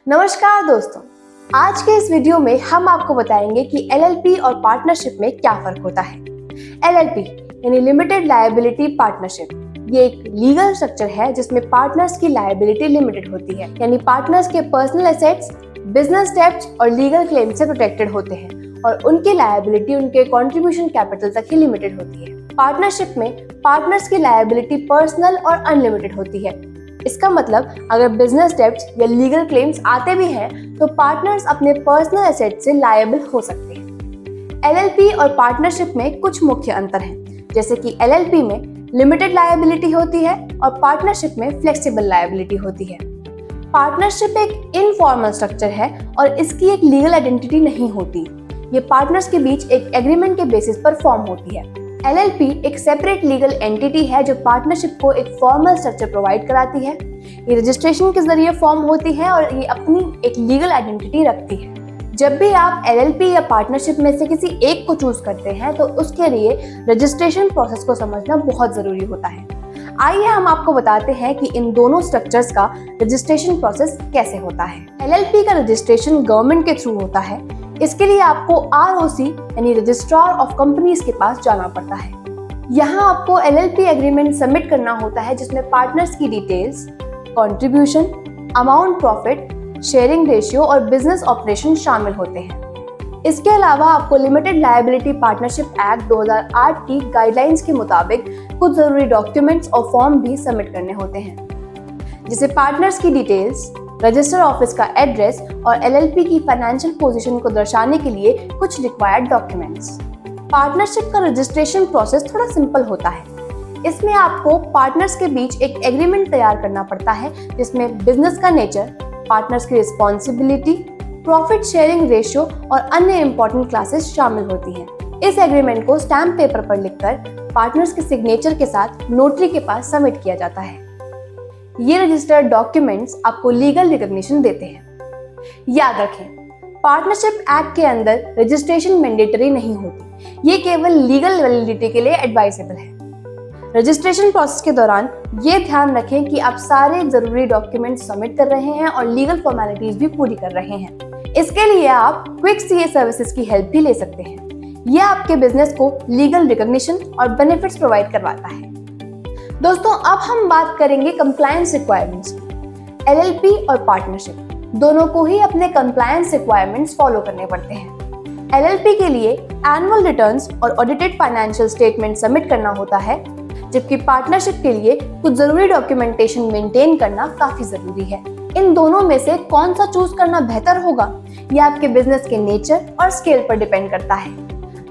नमस्कार दोस्तों, आज के इस वीडियो में हम आपको बताएंगे कि एलएलपी और पार्टनरशिप में क्या फर्क होता है। एलएलपी यानी लिमिटेड लायबिलिटी पार्टनरशिप, ये एक लीगल स्ट्रक्चर है जिसमें पार्टनर्स की लायबिलिटी लिमिटेड होती है, यानी पार्टनर्स के पर्सनल एसेट्स, बिजनेस डेब्ट्स और लीगल क्लेम से प्रोटेक्टेड होते हैं और उनकी लायबिलिटी उनके कंट्रीब्यूशन कैपिटल तक ही लिमिटेड होती है। पार्टनरशिप में पार्टनर्स की लायबिलिटी पर्सनल और अनलिमिटेड होती है। इसका मतलब अगर बिजनेस डेब्ट्स या लीगल क्लेम्स आते भी हैं तो पार्टनर्स अपने पर्सनल एसेट से लायबल हो सकते हैं। एलएलपी और पार्टनरशिप में कुछ मुख्य अंतर हैं, जैसे कि एलएलपी में लिमिटेड लायबिलिटी होती है और पार्टनरशिप में फ्लेक्सिबल लायबिलिटी होती है। पार्टनरशिप एक इनफॉर्मल स्ट्रक्चर है और इसकी एक लीगल आइडेंटिटी नहीं होती। ये पार्टनर्स के बीच एक एग्रीमेंट के बेसिस पर फॉर्म होती है। एलएलपी एक सेपरेट लीगल एंटिटी है जो पार्टनरशिप को एक फॉर्मल स्ट्रक्चर प्रोवाइड कराती है। ये रजिस्ट्रेशन के जरिए फॉर्म होती है और ये अपनी एक लीगल आइडेंटिटी रखती है। जब भी आप एलएलपी या पार्टनरशिप में से किसी एक को चूज करते हैं तो उसके लिए रजिस्ट्रेशन प्रोसेस को समझना बहुत जरूरी होता है। आइए हम आपको बताते हैं कि इन दोनों स्ट्रक्चर्स का रजिस्ट्रेशन प्रोसेस कैसे होता है। एलएलपी का रजिस्ट्रेशन गवर्नमेंट के थ्रू होता है। इसके लिए आपको आरओसी यानी रजिस्ट्रार ऑफ कंपनीज के पास जाना पड़ता है। यहाँ आपको एलएलपी एग्रीमेंट सबमिट करना होता है जिसमें पार्टनर्स की details, contribution, amount profit, sharing ratio और बिजनेस ऑपरेशन शामिल होते हैं। इसके अलावा आपको लिमिटेड लायबिलिटी पार्टनरशिप एक्ट 2008 की गाइडलाइंस के मुताबिक कुछ जरूरी डॉक्यूमेंट्स और फॉर्म भी सबमिट करने होते हैं, जैसे पार्टनर्स की डिटेल्स, रजिस्टर ऑफिस का एड्रेस और एलएलपी की फाइनेंशियल पोजीशन को दर्शाने के लिए कुछ रिक्वायर्ड डॉक्यूमेंट्स। पार्टनरशिप का रजिस्ट्रेशन प्रोसेस थोड़ा सिंपल होता है। इसमें आपको पार्टनर्स के बीच एक एग्रीमेंट तैयार करना पड़ता है जिसमें बिजनेस का नेचर, पार्टनर्स की रिस्पॉन्सिबिलिटी, प्रॉफिट शेयरिंग रेशियो और अन्य इंपॉर्टेंट क्लासेस शामिल होती हैं। इस एग्रीमेंट को स्टैम्प पेपर पर लिखकर पार्टनर्स के सिग्नेचर के साथ नोटरी के पास सबमिट किया जाता है। ये रजिस्टर्ड डॉक्यूमेंट्स आपको लीगल रिकॉग्निशन देते हैं। याद रखें, पार्टनरशिप एक्ट के अंदर रजिस्ट्रेशन मैंडेटरी नहीं होती, ये केवल लीगल वैलिडिटी के लिए एडवाइजेबल है। रजिस्ट्रेशन प्रोसेस के दौरान ये ध्यान रखें कि आप सारे जरूरी डॉक्यूमेंट्स सबमिट कर रहे हैं और लीगल फॉर्मेलिटीज भी पूरी कर रहे हैं। इसके लिए आप क्विक सीए सर्विसेज की हेल्प भी ले सकते हैं। यह आपके बिजनेस को लीगल रिकॉग्निशन और बेनिफिट्स प्रोवाइड करवाता है। दोस्तों, अब हम बात करेंगे कंप्लायंस रिक्वायरमेंट्स की। एलएलपी और पार्टनरशिप दोनों को ही अपने कंप्लायंस रिक्वायरमेंट्स फॉलो करने पड़ते हैं। एलएलपी के लिए एनुअल रिटर्न्स और ऑडिटेड फाइनेंशियल स्टेटमेंट सबमिट करना होता है, जबकि पार्टनरशिप के लिए कुछ जरूरी डॉक्यूमेंटेशन मेंटेन करना काफी जरूरी है। इन दोनों में से कौन सा चूज करना बेहतर होगा, यह आपके बिजनेस के नेचर और स्केल पर डिपेंड करता है।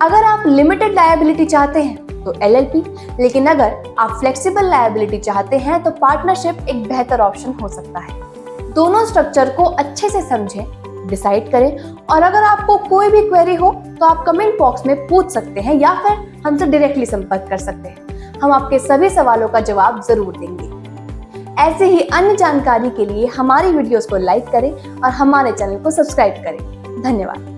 अगर आप लिमिटेड लायबिलिटी चाहते हैं तो एलएलपी, लेकिन अगर आप फ्लेक्सिबल लायबिलिटी चाहते हैं तो पार्टनरशिप एक बेहतर ऑप्शन हो सकता है। दोनों स्ट्रक्चर को अच्छे से समझें, डिसाइड करें और अगर आपको कोई भी क्वेरी हो तो आप कमेंट बॉक्स में पूछ सकते हैं या फिर हमसे डायरेक्टली संपर्क कर सकते हैं। हम आपके सभी सवालों का जवाब जरूर देंगे। ऐसे ही अन्य जानकारी के लिए हमारी वीडियोस को लाइक करें और हमारे चैनल को सब्सक्राइब करें। धन्यवाद।